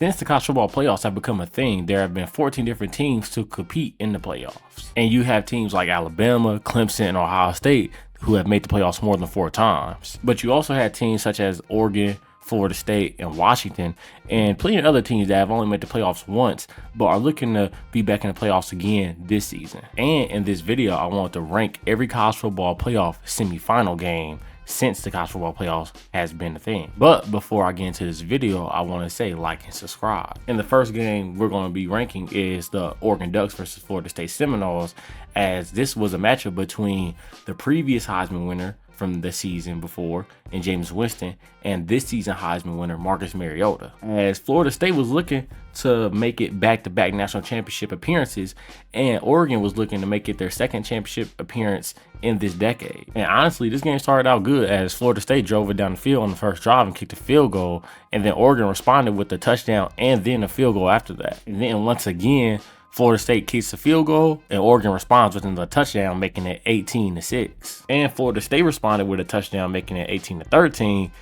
Since the college football playoffs have become a thing, there have been 14 different teams to compete in the playoffs. And you have teams like Alabama, Clemson, and Ohio State who have made the playoffs more than 4 times. But you also had teams such as Oregon, Florida State, and Washington, and plenty of other teams that have only made the playoffs once, but are looking to be back in the playoffs again this season. And in this video, I want to rank every college football playoff semifinal game since the college football playoffs has been a thing. But before I get into this video, I want to say like and subscribe. And the first game we're going to be ranking is the Oregon Ducks versus Florida State Seminoles, as this was a matchup between the previous Heisman winner from the season before and Jameis Winston, and this season Heisman winner Marcus Mariota, as Florida State was looking to make it back-to-back national championship appearances, and Oregon was looking to make it their second championship appearance in this decade. And honestly, this game started out good as Florida State drove it down the field on the first drive and kicked a field goal, and then Oregon responded with the touchdown and then a field goal after that. And then once again, Florida State kicks a field goal and Oregon responds with another touchdown, making it 18-6. And Florida State responded with a touchdown, making it 18-13.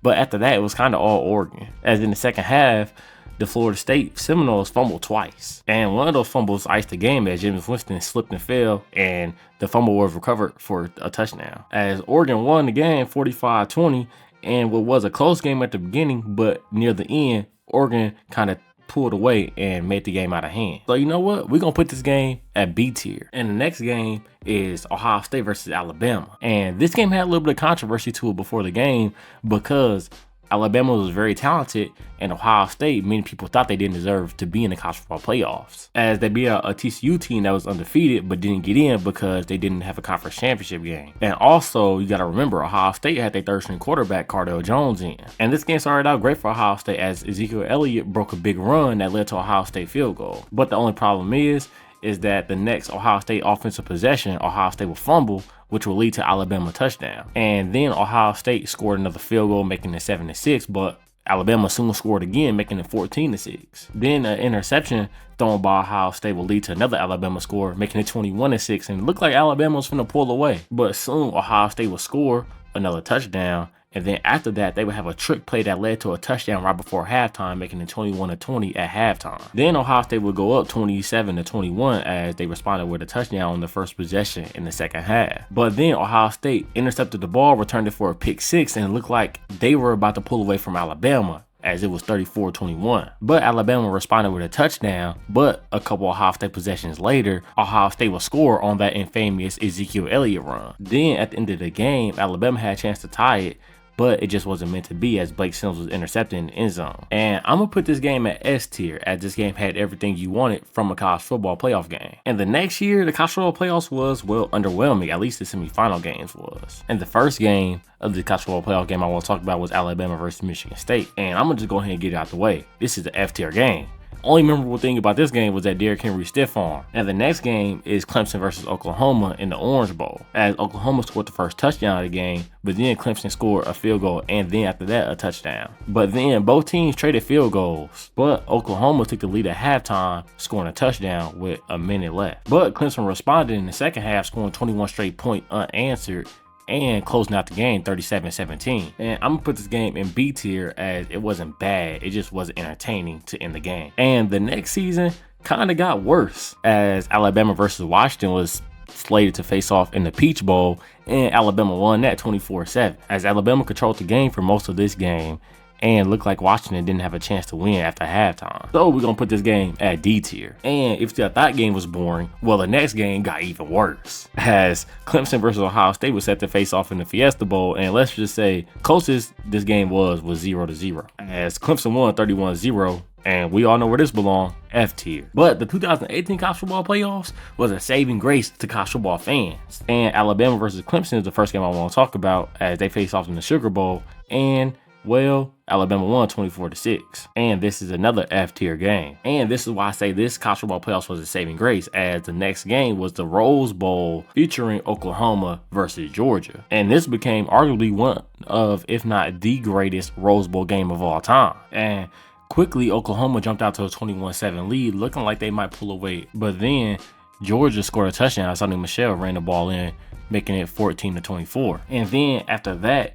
But after that, it was kind of all Oregon, as in the second half, the Florida State Seminoles fumbled twice. And one of those fumbles iced the game as Jameis Winston slipped and fell, and the fumble was recovered for a touchdown. As Oregon won the game 45-20, and what was a close game at the beginning, but near the end, Oregon kind of pulled away and made the game out of hand. So you know what? We're going to put this game at B tier. And the next game is Ohio State versus Alabama. And this game had a little bit of controversy to it before the game because Alabama was very talented, and Ohio State, many people thought they didn't deserve to be in the college football playoffs, as they beat a TCU team that was undefeated but didn't get in because they didn't have a conference championship game. And also, you got to remember, Ohio State had their third-string quarterback Cardale Jones in. And this game started out great for Ohio State as Ezekiel Elliott broke a big run that led to Ohio State field goal. But the only problem is that the next Ohio State offensive possession, Ohio State will fumble, which will lead to Alabama touchdown. And then Ohio State scored another field goal, making it 7-6, but Alabama soon scored again, making it 14-6. Then an interception thrown by Ohio State will lead to another Alabama score, making it 21-6, and it looked like Alabama was finna pull away. But soon Ohio State will score another touchdown, and then after that, they would have a trick play that led to a touchdown right before halftime, making it 21-20 at halftime. Then Ohio State would go up 27-21 as they responded with a touchdown on the first possession in the second half. But then Ohio State intercepted the ball, returned it for a pick six, and it looked like they were about to pull away from Alabama, as it was 34-21. But Alabama responded with a touchdown, but a couple Ohio State possessions later, Ohio State will score on that infamous Ezekiel Elliott run. Then at the end of the game, Alabama had a chance to tie it, but it just wasn't meant to be as Blake Sims was intercepted in the end zone. And I'm going to put this game at S tier, as this game had everything you wanted from a college football playoff game. And the next year, the college football playoffs was, well, underwhelming, at least the semifinal games was. And the first game of the college football playoff game I want to talk about was Alabama versus Michigan State. And I'm going to just go ahead and get it out the way. This is the F tier game. Only memorable thing about this game was that Derrick Henry stiff arm. And the next game is Clemson versus Oklahoma in the Orange Bowl, as Oklahoma scored the first touchdown of the game, but then Clemson scored a field goal and then after that a touchdown. But then both teams traded field goals, but Oklahoma took the lead at halftime, scoring a touchdown with a minute left. But Clemson responded in the second half, scoring 21 straight points unanswered and closing out the game 37-17. And I'm gonna put this game in B tier, as it wasn't bad, it just wasn't entertaining to end the game. And the next season kind of got worse, as Alabama versus Washington was slated to face off in the Peach Bowl, and Alabama won that 24-7, as Alabama controlled the game for most of this game and looked like Washington didn't have a chance to win after halftime. So we're gonna put this game at D tier. And if that game was boring, well, the next game got even worse, as Clemson versus Ohio State was set to face off in the Fiesta Bowl, and let's just say closest this game was 0-0, as Clemson won 31-0. And we all know where this belongs, F tier. But the 2018 college football playoffs was a saving grace to college football fans. And Alabama versus Clemson is the first game I want to talk about, as they face off in the Sugar Bowl, and well, Alabama won 24-6. And this is another F tier game. And this is why I say this college football playoffs was a saving grace, as the next game was the Rose Bowl featuring Oklahoma versus Georgia. And this became arguably one of, if not the greatest Rose Bowl game of all time. And quickly, Oklahoma jumped out to a 21-7 lead, looking like they might pull away. But then Georgia scored a touchdown. Sonny Michel ran the ball in, making it 14-24. And then after that,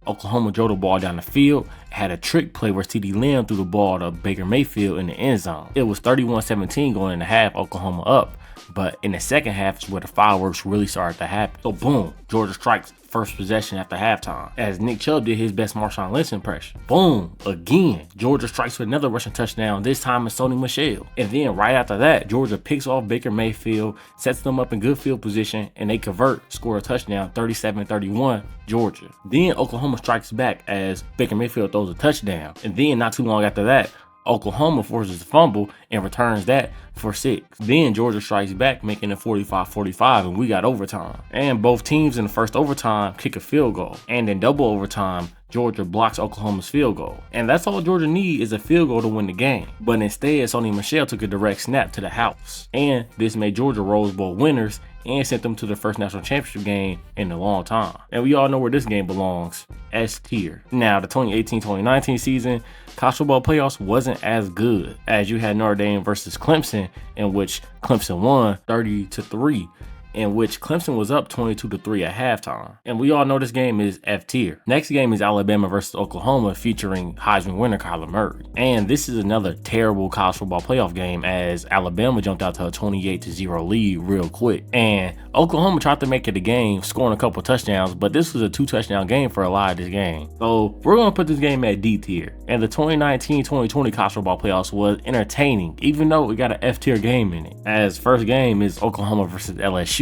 Oklahoma drove the ball down the field, had a trick play where CD Lamb threw the ball to Baker Mayfield in the end zone. It was 31-17 going into half, Oklahoma up. But in the second half is where the fireworks really started to happen. So boom, Georgia strikes first possession after halftime, as Nick Chubb did his best Marshawn Lynch impression. Boom, again, Georgia strikes with another rushing touchdown, this time it's Sony Michel. And then right after that, Georgia picks off Baker Mayfield, sets them up in good field position, and they convert, score a touchdown, 37-31, Georgia. Then Oklahoma strikes back as Baker Mayfield throws a touchdown. And then not too long after that, Oklahoma forces a fumble and returns that for 6. Then Georgia strikes back, making it 45-45, and we got overtime. And both teams in the first overtime kick a field goal. And in double overtime, Georgia blocks Oklahoma's field goal. And that's all Georgia needs is a field goal to win the game. But instead, Sony Michel took a direct snap to the house. And this made Georgia Rose Bowl winners and sent them to the first national championship game in a long time. And we all know where this game belongs, S tier. Now, the 2018-2019 season, college football playoffs wasn't as good, as you had Notre Dame versus Clemson, in which Clemson won 30-3. In which Clemson was up 22-3 at halftime. And we all know this game is F tier. Next game is Alabama versus Oklahoma, featuring Heisman winner Kyler Murray. And this is another terrible college football playoff game, as Alabama jumped out to a 28-0 lead real quick. And Oklahoma tried to make it a game, scoring a couple touchdowns, but this was a 2-touchdown game for a lot of this game. So we're going to put this game at D tier. And the 2019-2020 college football playoffs was entertaining, even though we got an F tier game in it. As first game is Oklahoma versus LSU,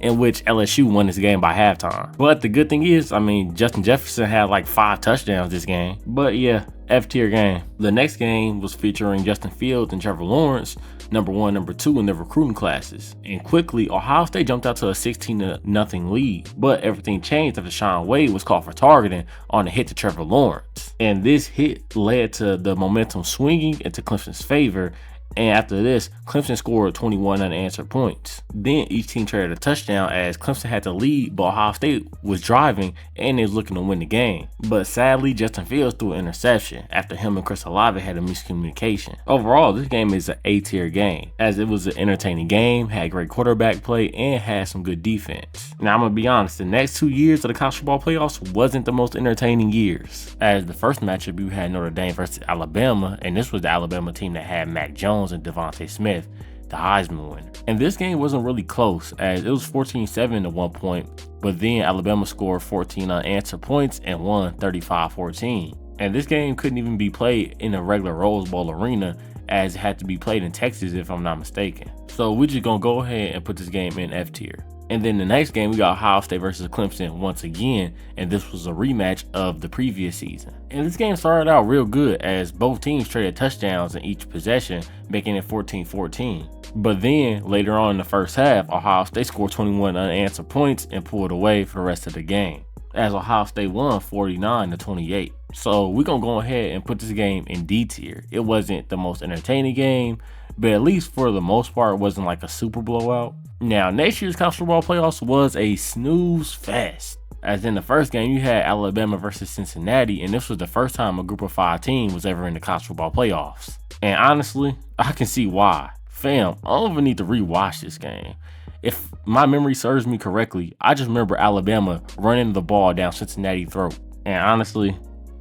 in which LSU won this game by halftime. But the good thing is, Justin Jefferson had like 5 touchdowns this game. But yeah, F tier game. The next game was featuring Justin Fields and Trevor Lawrence, number 1, number 2 in the recruiting classes. And quickly, Ohio State jumped out to a 16-0 lead. But everything changed after Sean Wade was called for targeting on a hit to Trevor Lawrence. And this hit led to the momentum swinging into Clemson's favor. And after this, Clemson scored 21 unanswered points. Then each team traded a touchdown, as Clemson had the lead, but Ohio State was driving and they was looking to win the game. But sadly, Justin Fields threw an interception after him and Chris Olave had a miscommunication. Overall, this game is an A-tier game, as it was an entertaining game, had great quarterback play, and had some good defense. Now, I'm going to be honest, the next 2 years of the college football playoffs wasn't the most entertaining years. As the first matchup, you had Notre Dame versus Alabama, and this was the Alabama team that had Mac Jones and Devontae Smith, the Heisman winner. And this game wasn't really close, as it was 14-7 at one point, but then Alabama scored 14 unanswered points and won 35-14. And this game couldn't even be played in a regular Rose Bowl arena, as it had to be played in Texas if I'm not mistaken. So we're just gonna go ahead and put this game in F tier. And then the next game, we got Ohio State versus Clemson once again, and this was a rematch of the previous season. And this game started out real good, as both teams traded touchdowns in each possession, making it 14-14. But then, later on in the first half, Ohio State scored 21 unanswered points and pulled away for the rest of the game, as Ohio State won 49-28. So we're going to go ahead and put this game in D tier. It wasn't the most entertaining game, but at least for the most part, it wasn't like a super blowout. Now, next year's college football playoffs was a snooze fest, as in the first game, you had Alabama versus Cincinnati, and this was the first time a group of 5 team was ever in the college football playoffs. And honestly, I can see why. Fam, I don't even need to rewatch this game. If my memory serves me correctly, I just remember Alabama running the ball down Cincinnati's throat. And honestly,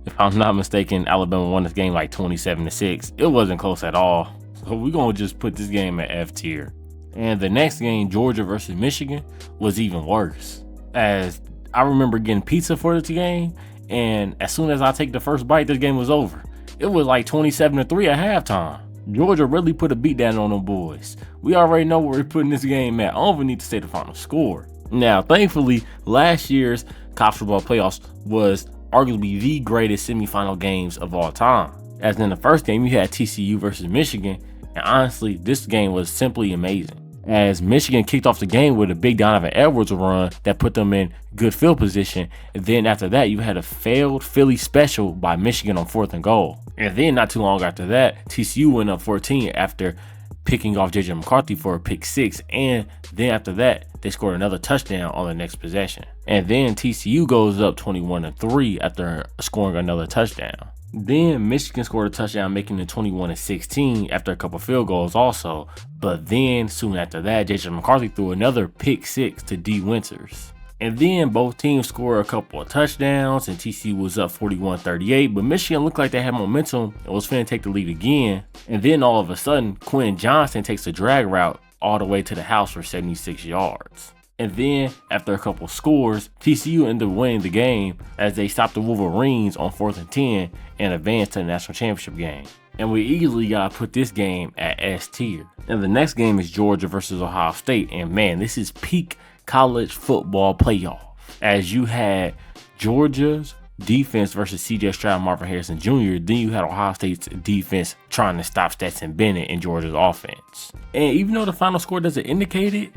if I'm not mistaken, Alabama won this game like 27-6. It wasn't close at all. So we're going to just put this game at F tier. And the next game, Georgia versus Michigan, was even worse, as I remember getting pizza for this game, and as soon as I take the first bite, this game was over. It was like 27-3 at halftime. Georgia really put a beat down on them boys. We already know where we're putting this game at. I don't even need to say the final score. Now, thankfully, last year's college football playoffs was arguably the greatest semifinal games of all time. As in the first game, you had TCU versus Michigan, and honestly, this game was simply amazing, as Michigan kicked off the game with a big Donovan Edwards run that put them in good field position. And then after that, you had a failed Philly special by Michigan on 4th and goal. And then not too long after that, TCU went up 14 after picking off JJ McCarthy for a pick 6. And then after that, they scored another touchdown on the next possession. And then TCU goes up 21-3 after scoring another touchdown. Then Michigan scored a touchdown, making it 21-16 after a couple field goals also. But then soon after that, JJ McCarthy threw another pick 6 to D Winters. And then both teams scored a couple of touchdowns and TCU was up 41-38, but Michigan looked like they had momentum and was finna take the lead again. And then all of a sudden, Quentin Johnston takes a drag route all the way to the house for 76 yards. And then, after a couple scores, TCU ended up winning the game as they stopped the Wolverines on 4th and 10 and advanced to the national championship game. And we easily gotta put this game at S tier. And the next game is Georgia versus Ohio State. And man, this is peak college football playoff. As you had Georgia's defense versus CJ Stroud and Marvin Harrison Jr., then you had Ohio State's defense trying to stop Stetson Bennett and Georgia's offense. And even though the final score doesn't indicate it,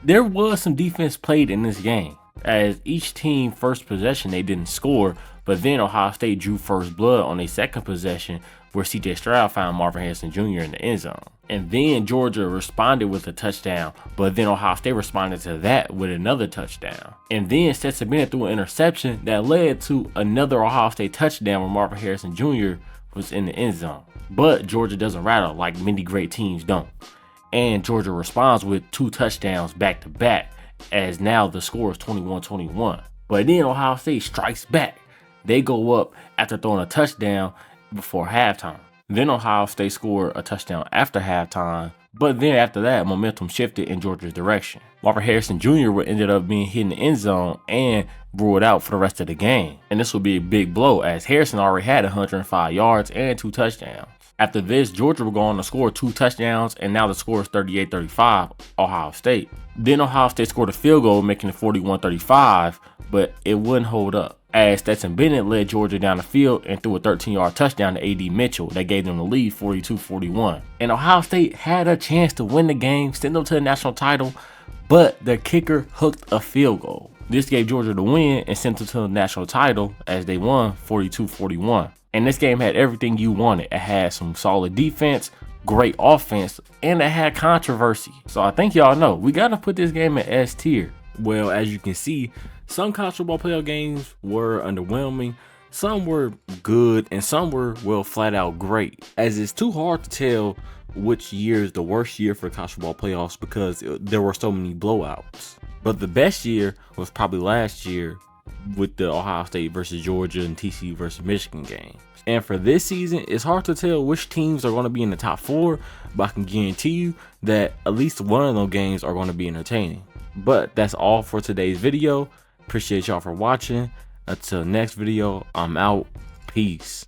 there was some defense played in this game. As each team first possession, they didn't score, but then Ohio State drew first blood on a second possession where CJ Stroud found Marvin Harrison Jr. in the end zone. And then Georgia responded with a touchdown, but then Ohio State responded to that with another touchdown. And then Stetson Bennett threw an interception that led to another Ohio State touchdown where Marvin Harrison Jr. was in the end zone. But Georgia doesn't rattle like many great teams don't. And Georgia responds with 2 touchdowns back to back, as now the score is 21-21. But then Ohio State strikes back. They go up after throwing a touchdown before halftime. Then Ohio State scored a touchdown after halftime, but then after that, momentum shifted in Georgia's direction. Marvin Harrison Jr. ended up being hit in the end zone and ruled out for the rest of the game. And this will be a big blow as Harrison already had 105 yards and 2 touchdowns. After this, Georgia will go on to score 2 touchdowns, and now the score is 38-35, Ohio State. Then Ohio State scored a field goal, making it 41-35, but it wouldn't hold up, as Stetson Bennett led Georgia down the field and threw a 13-yard touchdown to A.D. Mitchell that gave them the lead 42-41. And Ohio State had a chance to win the game, send them to the national title, but the kicker hooked a field goal. This gave Georgia the win and sent them to the national title as they won 42-41. And this game had everything you wanted. It had some solid defense, great offense, and it had controversy. So I think y'all know we gotta put this game at S tier. Well, as you can see, some college football playoff games were underwhelming, some were good, and some were, well, flat out great. As it's too hard to tell which year is the worst year for college football playoffs because there were so many blowouts. But the best year was probably last year with the Ohio State versus Georgia and TCU versus Michigan games. And for this season, it's hard to tell which teams are going to be in the top 4, but I can guarantee you that at least one of those games are going to be entertaining. But that's all for today's video. Appreciate y'all for watching. Until next video, I'm out. Peace.